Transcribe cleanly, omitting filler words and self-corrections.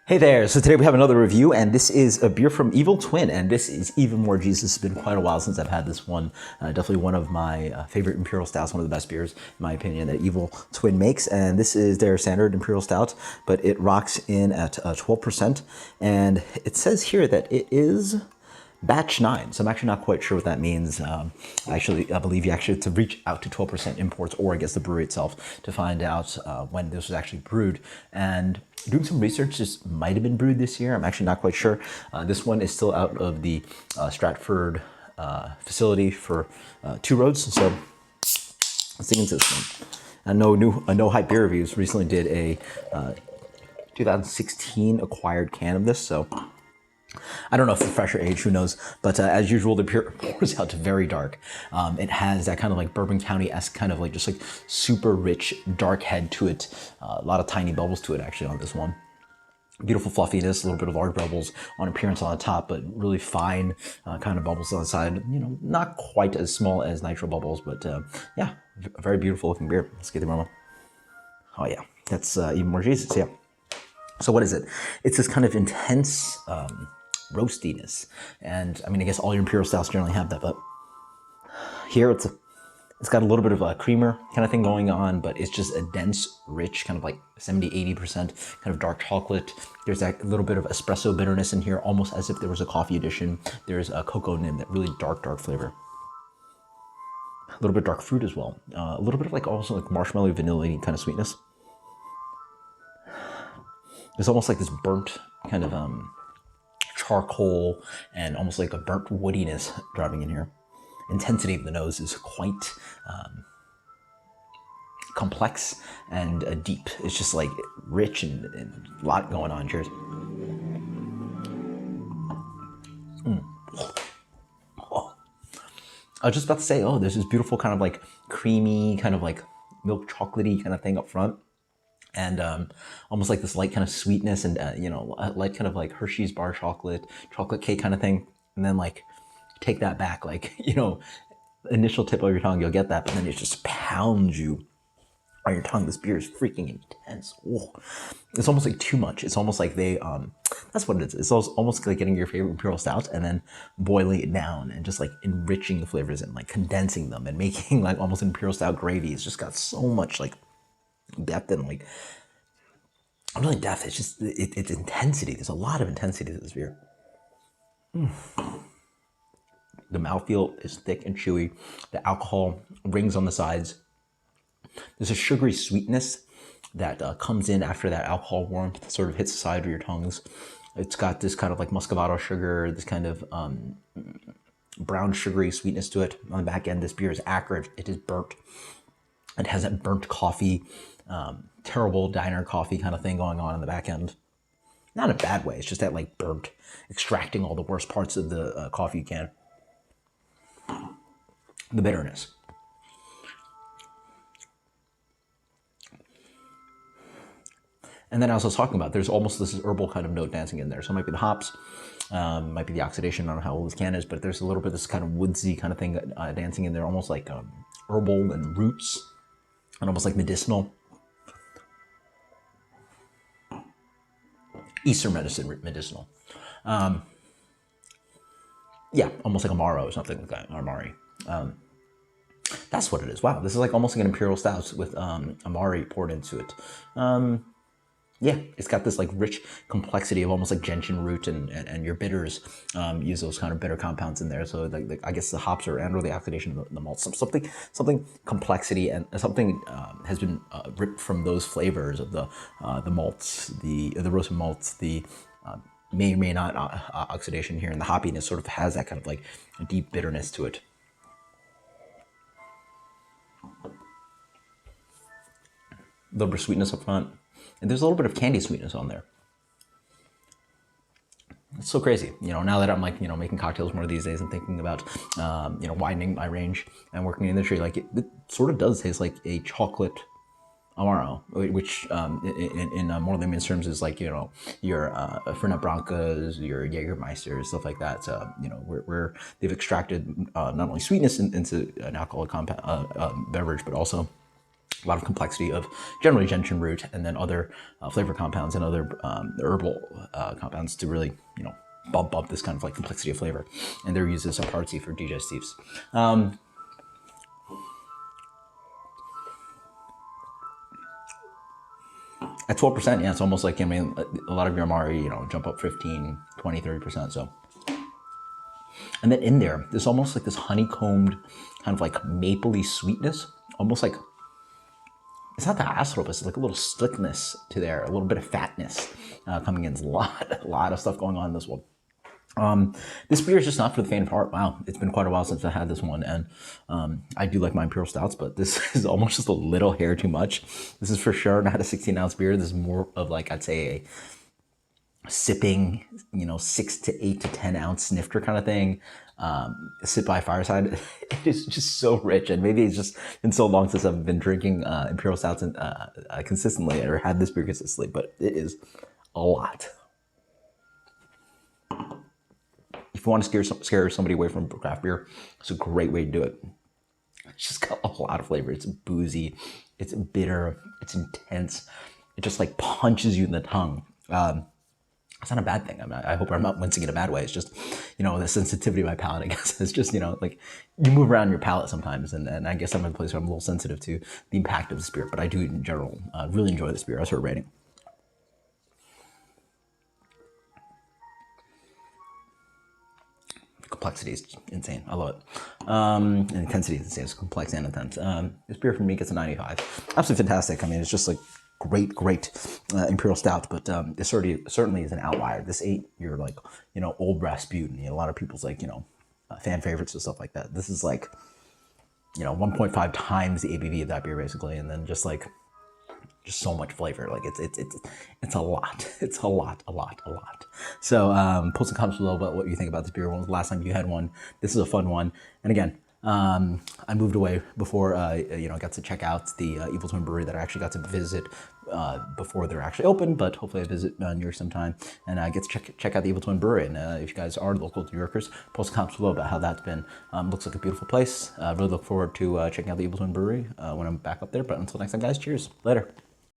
Hey there, so today we have another review, and this is a beer from Evil Twin, and this is even more Jesus. It's been quite a while since I've had this one. Definitely one of my favorite Imperial Stouts, one of the best beers, in my opinion, that Evil Twin makes, and this is their standard Imperial Stout, but it rocks in at 12%, and it says here that it is batch 9, so I'm actually not quite sure what that means. I believe you actually have to reach out to 12% imports, or I guess the brewery itself, to find out when this was actually brewed. And doing some research, this might have been brewed this year. I'm actually not quite sure. This one is still out of the Stratford facility for Two Roads, so let's dig into this one. I know No Hype Beer Reviews recently did a 2016 acquired can of this, so I don't know if it's fresh or aged, who knows, but as usual, the beer pours out very dark. It has that kind of like Bourbon County-esque kind of like just like super rich dark head to it. A lot of tiny bubbles to it actually on this one. Beautiful fluffiness, a little bit of large bubbles on appearance on the top, but really fine kind of bubbles on the side. You know, not quite as small as nitro bubbles, but yeah, a very beautiful looking beer. Let's get the aroma. Oh yeah, that's even more Jesus, yeah. So what is it? It's this kind of intense roastiness, and I mean, I guess all your Imperial Stouts generally have that, but here it's got a little bit of a creamer kind of thing going on, but it's just a dense, rich, kind of like 70-80% kind of dark chocolate. There's that little bit of espresso bitterness in here, almost as if there was a coffee edition. There's a cocoa nib, that really dark flavor. A little bit of dark fruit as well. A little bit of like also like marshmallow, vanilla kind of sweetness. There's almost like this burnt kind of charcoal and almost like a burnt woodiness driving in here. Intensity of the nose is quite complex and deep. It's just like rich and a lot going on. Cheers. Oh. I was just about to say, oh, there's this beautiful kind of like creamy, kind of like milk chocolatey kind of thing up front. And almost like this light kind of sweetness and, you know, light kind of like Hershey's bar chocolate cake kind of thing. And then like take that back, like, you know, initial tip of your tongue, you'll get that, but then it just pounds you on your tongue. This beer is freaking intense. Whoa. It's almost like too much. It's almost like they, that's what it is. It's almost like getting your favorite Imperial Stout and then boiling it down and just like enriching the flavors and like condensing them and making like almost an Imperial Stout gravy. It's just got so much like depth and like, not really depth, it's just, it's intensity. There's a lot of intensity to this beer. The mouthfeel is thick and chewy. The alcohol rings on the sides. There's a sugary sweetness that comes in after that alcohol warmth sort of hits the side of your tongues. It's got this kind of like muscovado sugar, this kind of brown sugary sweetness to it. On the back end, this beer is acrid. It is burnt. It has that burnt coffee, terrible diner coffee kind of thing going on in the back end. Not in a bad way. It's just that like burnt, extracting all the worst parts of the coffee you can. The bitterness. And then as I was talking about, there's almost this herbal kind of note dancing in there. So it might be the hops, might be the oxidation. I don't know how old this can is, but there's a little bit of this kind of woodsy kind of thing dancing in there, almost like herbal and roots, and almost like medicinal. Eastern medicine, medicinal. Yeah, almost like Amaro or something like that, Amari. That's what it is. Wow, this is like almost like an Imperial Stout with Amari poured into it. Yeah, it's got this like rich complexity of almost like gentian root and your bitters use those kind of bitter compounds in there. So like I guess the hops or the oxidation of the malt, something complexity and something has been ripped from those flavors of the malts, the roasted malts, the may or may not oxidation here, and the hoppiness sort of has that kind of like a deep bitterness to it. A little bit of sweetness up front. And there's a little bit of candy sweetness on there. It's so crazy, you know, now that I'm like, you know, making cocktails more these days and thinking about, you know, widening my range and working in the industry, like it sort of does taste like a chocolate Amaro, which in more layman's terms is like, you know, your Fernet Brancas, your Jägermeister, stuff like that. You know, where they've extracted not only sweetness into an alcoholic beverage, but also a lot of complexity of generally gentian root and then other flavor compounds and other herbal compounds to really, bump up this kind of like complexity of flavor. And they're used as a party for digestives. At 12%, yeah, it's almost like, I mean, a lot of your Amari, jump up 15, 20, 30%. So, and then in there, there's almost like this honeycombed kind of like mapley sweetness, almost like, it's not the acid, but it's like a little slickness to there, a little bit of fatness coming in. There's a lot of stuff going on in this one. This beer is just not for the faint of heart. Wow, it's been quite a while since I had this one, and I do like my Imperial Stouts, but this is almost just a little hair too much. This is for sure not a 16-ounce beer. This is more of like, I'd say, a sipping, 6 to 8 to 10 ounce snifter kind of thing. Sit by fireside. It is just so rich, and maybe it's just been so long since I've been drinking Imperial Stouts consistently or had this beer consistently, but it is a lot. If you want to scare somebody away from craft beer, it's a great way to do it. It's just got a lot of flavor. It's boozy, it's bitter, it's intense. It just like punches you in the tongue. It's not a bad thing. I mean, I hope I'm not wincing in a bad way. It's just, the sensitivity of my palate, I guess. It's just, like you move around your palate sometimes. And I guess I'm in a place where I'm a little sensitive to the impact of the beer. But I do, in general, really enjoy this beer. That's her rating. Complexity is insane. I love it. And intensity is insane. It's complex and intense. This beer for me gets a 95. Absolutely fantastic. I mean, it's just like great Imperial Stout, but it certainly is an outlier. This ain't your like, old Rasputin. A lot of people's like, fan favorites and stuff like that. This is like, 1.5 times the ABV of that beer basically, and then just so much flavor. Like it's a lot. It's a lot. So post some comments below about what you think about this beer. When was the last time you had one? This is a fun one. And again, I moved away before I got to check out the Evil Twin Brewery that I actually got to visit before they're actually open, but hopefully I visit New York sometime and I get to check out the Evil Twin Brewery. And if you guys are local New Yorkers, post comments below about how that's been. Looks like a beautiful place. Really look forward to checking out the Evil Twin Brewery when I'm back up there. But until next time, guys, cheers. Later.